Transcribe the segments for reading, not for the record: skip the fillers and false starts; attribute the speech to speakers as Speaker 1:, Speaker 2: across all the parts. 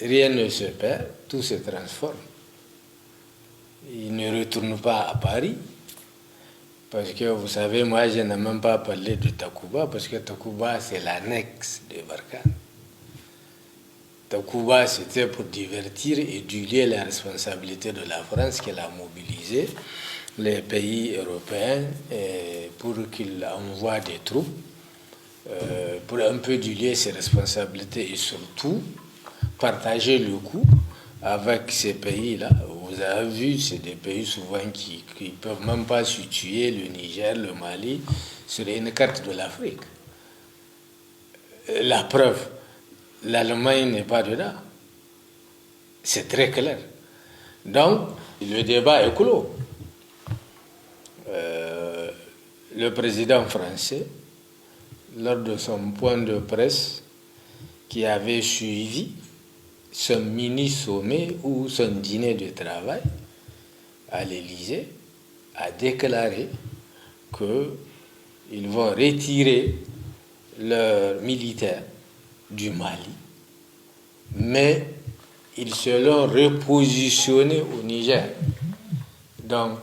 Speaker 1: rien ne se perd, tout se transforme. Il ne retourne pas à Paris, parce que vous savez, moi je n'ai même pas parlé de Takuba, parce que Takuba c'est l'annexe de Barkhane. Takuba c'était pour divertir et diluer la responsabilité de la France qu'elle a mobilisé les pays européens pour qu'ils envoient des troupes, pour un peu diluer ses responsabilités et surtout partager le coût avec ces pays-là. Vous avez vu, c'est des pays souvent qui ne peuvent même pas situer le Niger, le Mali, sur une carte de l'Afrique. La preuve, l'Allemagne n'est pas dedans. C'est très clair. Donc, le débat est clos. Le président français, lors de son point de presse, qui avait suivi son mini-sommet ou son dîner de travail à l'Élysée, a déclaré qu'ils vont retirer leurs militaires du Mali, mais ils seront repositionnés au Niger. Donc,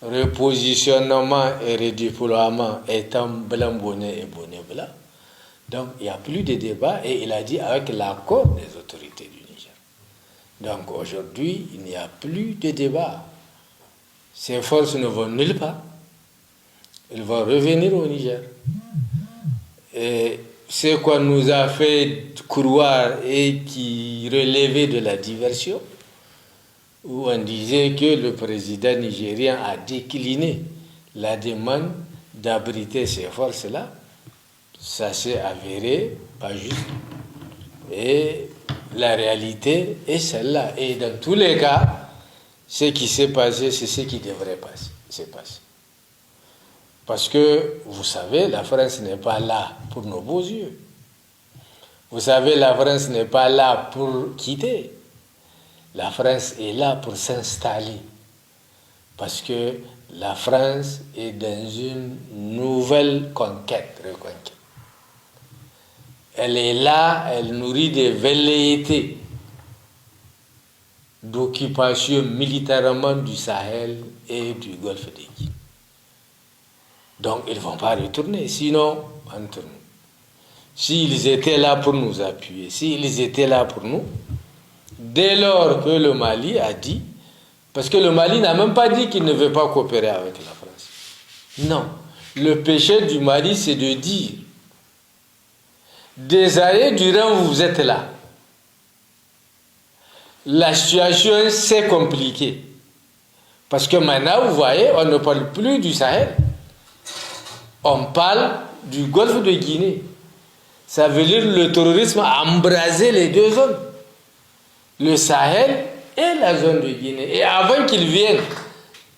Speaker 1: repositionnement et redéploiement étant blanc bonnet et bonnet blanc. Donc, il n'y a plus de débat et il a dit avec l'accord des autorités du Niger. Donc, aujourd'hui, il n'y a plus de débat. Ces forces ne vont nulle part. Ils vont revenir au Niger. Et ce qu'on nous a fait croire et qui relevait de la diversion, où on disait que le président nigérien a décliné la demande d'abriter ces forces-là, ça s'est avéré pas juste. Et la réalité est celle-là. Et dans tous les cas, ce qui s'est passé, c'est ce qui devrait se passer. Parce que, vous savez, la France n'est pas là pour nos beaux yeux. Vous savez, la France n'est pas là pour quitter. La France est là pour s'installer. Parce que la France est dans une nouvelle reconquête. Elle est là, elle nourrit des velléités d'occupation militairement du Sahel et du Golfe de Guinée. Donc, ils ne vont pas retourner, sinon, entre nous. S'ils étaient là pour nous appuyer, s'ils étaient là pour nous, dès lors que le Mali a dit, parce que le Mali n'a même pas dit qu'il ne veut pas coopérer avec la France. Non. Le péché du Mali, c'est de dire, des années durant vous êtes là, la situation s'est compliquée. Parce que maintenant, vous voyez, on ne parle plus du Sahel. On parle du Golfe de Guinée. Ça veut dire que le terrorisme a embrasé les deux zones. Le Sahel et la zone de Guinée. Et avant qu'ils viennent,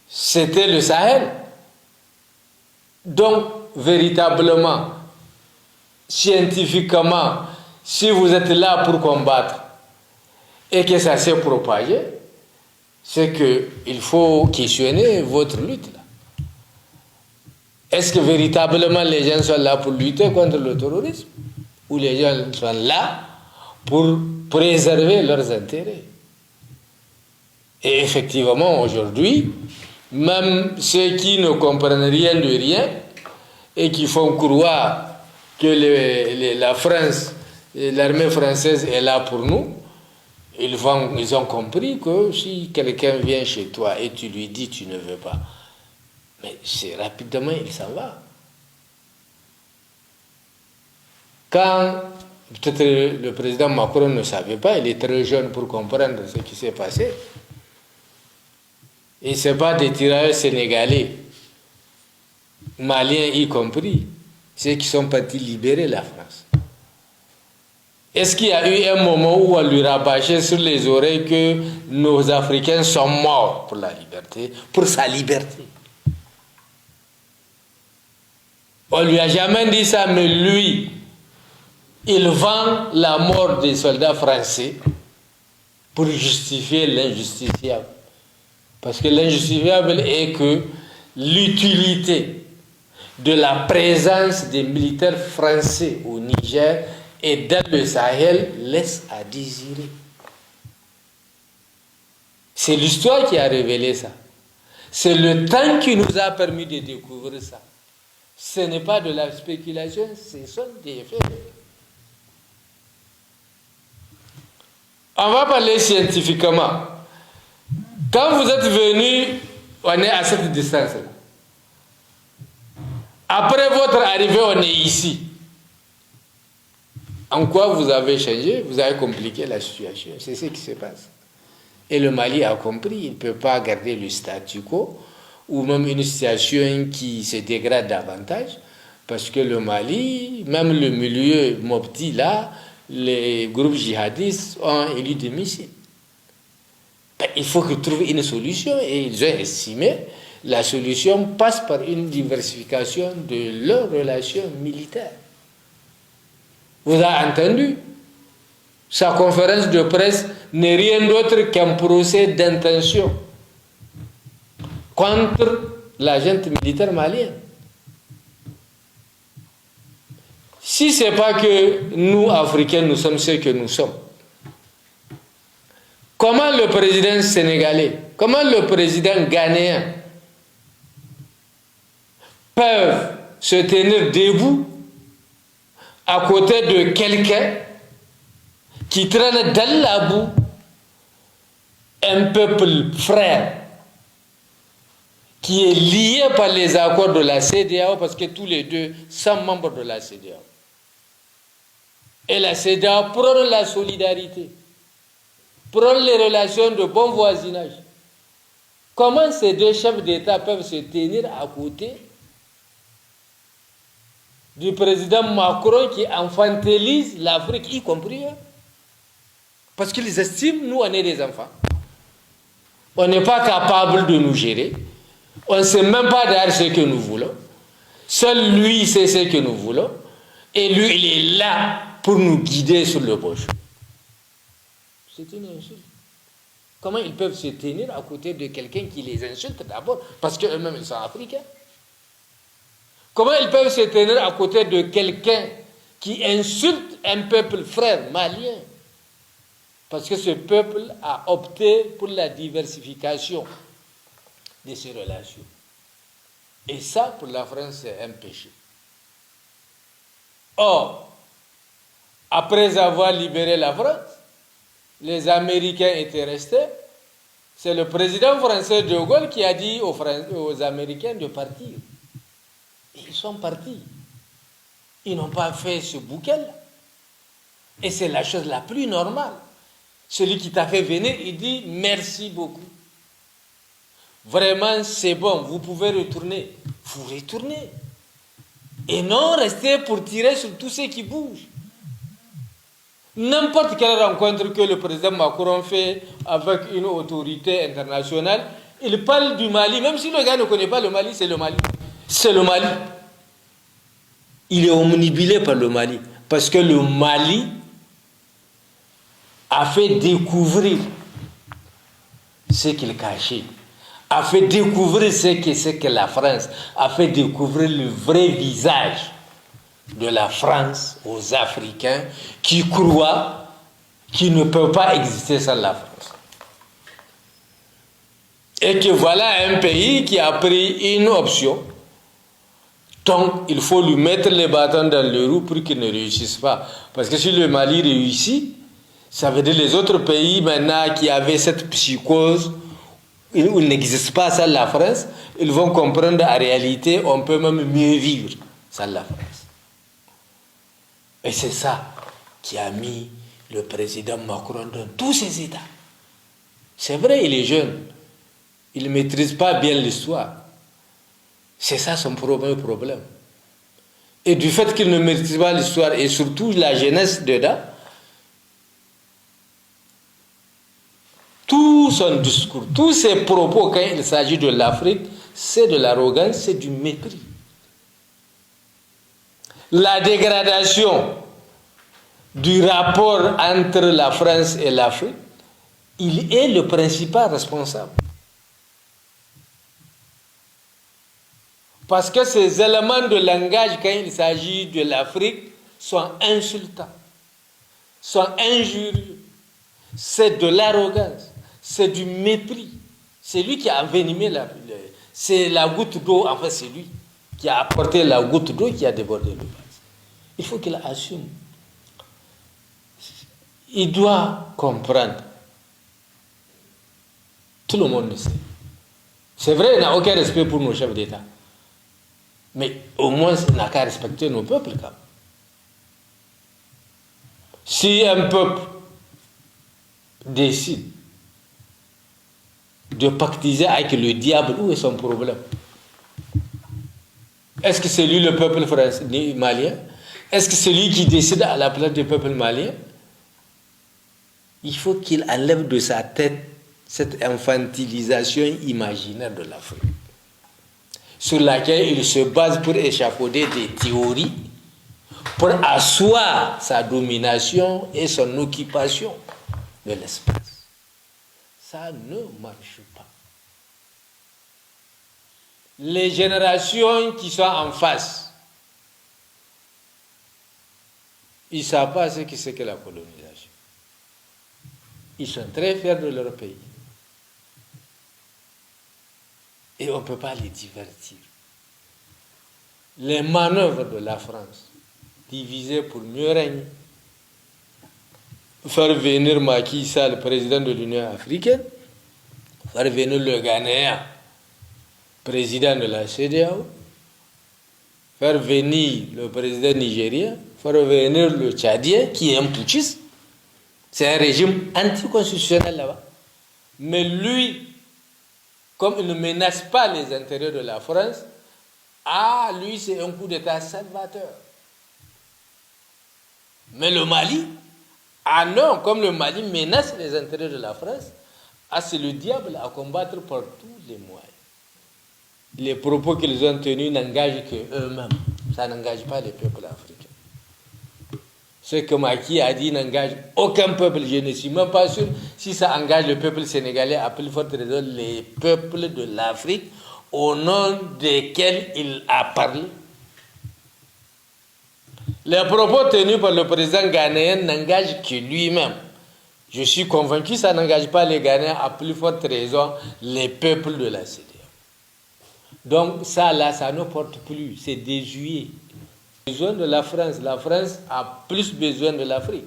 Speaker 1: c'était le Sahel. Donc, véritablement, scientifiquement, si vous êtes là pour combattre et que ça s'est propagé, c'est qu'il faut questionner votre lutte. Est-ce que véritablement les gens sont là pour lutter contre le terrorisme ou les gens sont là pour préserver leurs intérêts? Et effectivement, aujourd'hui, même ceux qui ne comprennent rien de rien et qui font croire que la France, l'armée française est là pour nous, ils ont compris que si quelqu'un vient chez toi et tu lui dis tu ne veux pas, mais c'est rapidement il s'en va. Quand peut-être le président Macron ne savait pas, il est très jeune pour comprendre ce qui s'est passé. Et ce n'est pas des tirailleurs sénégalais, maliens y compris, ceux qui sont partis libérer la France. Est-ce qu'il y a eu un moment où on lui rabâchait sur les oreilles que nos Africains sont morts pour la liberté, pour sa liberté? On ne lui a jamais dit ça, mais lui, il vend la mort des soldats français pour justifier l'injustifiable. Parce que l'injustifiable est que l'utilité de la présence des militaires français au Niger et dans le Sahel laisse à désirer. C'est l'histoire qui a révélé ça. C'est le temps qui nous a permis de découvrir ça. Ce n'est pas de la spéculation, ce sont des faits. On va parler scientifiquement. Quand vous êtes venu, on est à cette distance-là. Après votre arrivée, on est ici. En quoi vous avez changé? Vous avez compliqué la situation. C'est ce qui se passe. Et le Mali a compris, il ne peut pas garder le statu quo ou même une situation qui se dégrade davantage parce que le Mali, même le milieu Mopti là, les groupes djihadistes ont élu des missiles. Il faut qu'ils trouvent une solution et ils ont estimé la solution passe par une diversification de leurs relations militaires. Vous avez entendu? Sa conférence de presse n'est rien d'autre qu'un procès d'intention contre l'agent militaire malien. Si ce n'est pas que nous, Africains, nous sommes ceux que nous sommes, comment le président sénégalais, comment le président ghanéen peuvent se tenir debout à côté de quelqu'un qui traîne dans la boue un peuple frère qui est lié par les accords de la CEDEAO parce que tous les deux sont membres de la CEDEAO. Et la CEDEAO prône la solidarité, prône les relations de bon voisinage. Comment ces deux chefs d'État peuvent se tenir à côté du président Macron qui infantilise l'Afrique, y compris eux? Parce qu'ils estiment, nous, on est des enfants. On n'est pas capable de nous gérer. On ne sait même pas d'ailleurs ce que nous voulons. Seul lui sait ce que nous voulons. Et lui, il est là pour nous guider sur le bon chemin. C'est une insulte. Comment ils peuvent se tenir à côté de quelqu'un qui les insulte d'abord? Parce qu'eux-mêmes, ils sont africains. Comment ils peuvent se tenir à côté de quelqu'un qui insulte un peuple frère malien? Parce que ce peuple a opté pour la diversification de ses relations. Et ça, pour la France, c'est un péché. Or, après avoir libéré la France, les Américains étaient restés. C'est le président français de Gaulle qui a dit aux Américains de partir. Et ils sont partis. Ils n'ont pas fait ce bouquet-là. Et c'est la chose la plus normale. Celui qui t'a fait venir, il dit merci beaucoup. Vraiment, c'est bon, vous pouvez retourner. Vous retournez. Et non rester pour tirer sur tous ceux qui bougent. N'importe quelle rencontre que le président Macron fait avec une autorité internationale, il parle du Mali, même si le gars ne connaît pas le Mali, c'est le Mali. C'est le Mali. Il est omnibulé par le Mali. Parce que le Mali a fait découvrir ce qu'il cachait, a fait découvrir ce que c'est que la France, a fait découvrir le vrai visage de la France aux Africains qui croient qu'ils ne peuvent pas exister sans la France. Et que voilà un pays qui a pris une option. Donc, il faut lui mettre les bâtons dans les roues pour qu'il ne réussisse pas. Parce que si le Mali réussit, ça veut dire les autres pays maintenant qui avaient cette psychose, où il n'existe pas sans la France, ils vont comprendre en réalité, on peut même mieux vivre sans la France. Et c'est ça qui a mis le président Macron dans tous ses états. C'est vrai, il est jeune. Il ne maîtrise pas bien l'histoire. C'est ça son premier problème. Et du fait qu'il ne maîtrise pas l'histoire, et surtout la jeunesse dedans, tout son discours, tous ses propos quand il s'agit de l'Afrique, c'est de l'arrogance, c'est du mépris. La dégradation du rapport entre la France et l'Afrique, il est le principal responsable. Parce que ces éléments de langage, quand il s'agit de l'Afrique, sont insultants, sont injurieux. C'est de l'arrogance. c'est du mépris. C'est lui qui a envenimé c'est la goutte d'eau, en fait c'est lui qui a apporté la goutte d'eau qui a débordé le vase. Il faut qu'il assume. Il doit comprendre. Tout le monde le sait. C'est vrai, il n'a aucun respect pour nos chefs d'État. Mais au moins, il n'a qu'à respecter nos peuples quand même. Si un peuple décide de pactiser avec le diable, où est son problème? Est-ce que c'est lui le peuple français, malien? Est-ce que c'est lui qui décide à la place du peuple malien? Il faut qu'il enlève de sa tête cette infantilisation imaginaire de l'Afrique, sur laquelle il se base pour échafauder des théories, pour asseoir sa domination et son occupation de l'espace. Ça ne marche pas. Les générations qui sont en face, ils ne savent pas ce que c'est que la colonisation. Ils sont très fiers de leur pays. Et on ne peut pas les divertir. Les manœuvres de la France, diviser pour mieux régner, faire venir Macky Sall, le président de l'Union africaine, faire venir le Ghanéen, président de la CEDEAO, faire venir le président nigérien, faire venir le Tchadien, qui est un putschiste. C'est un régime anticonstitutionnel là-bas. Mais lui, comme il ne menace pas les intérêts de la France, lui, c'est un coup d'État salvateur. Mais le Mali, non, comme le Mali menace les intérêts de la France, c'est le diable à combattre par tous les moyens. Les propos qu'ils ont tenus n'engagent qu'eux-mêmes. Ça n'engage pas les peuples africains. Ce que Macky a dit n'engage aucun peuple. Je ne suis même pas sûr si ça engage le peuple sénégalais, à plus forte raison les peuples de l'Afrique au nom desquels il a parlé. Les propos tenus par le président ghanéen n'engagent que lui-même. Je suis convaincu que ça n'engage pas les Ghanéens, à plus forte raison les peuples de la CEDEAO. Donc ça là, ça ne porte plus, c'est désuet. Besoin de la France a plus besoin de l'Afrique.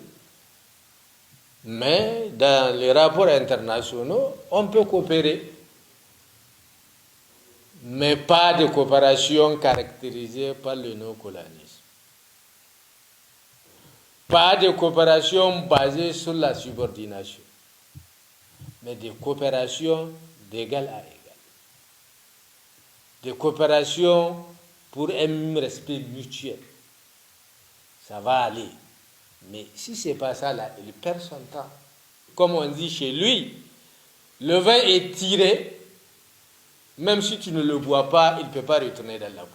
Speaker 1: Mais dans les rapports internationaux, on peut coopérer. Mais pas de coopération caractérisée par le néocolonialisme. Pas de coopération basée sur la subordination, mais de coopération d'égal à égal. De coopération pour un respect mutuel. Ça va aller. Mais si ce n'est pas ça, là, il perd son temps. Comme on dit chez lui, le vin est tiré, même si tu ne le bois pas, il ne peut pas retourner dans la bouche.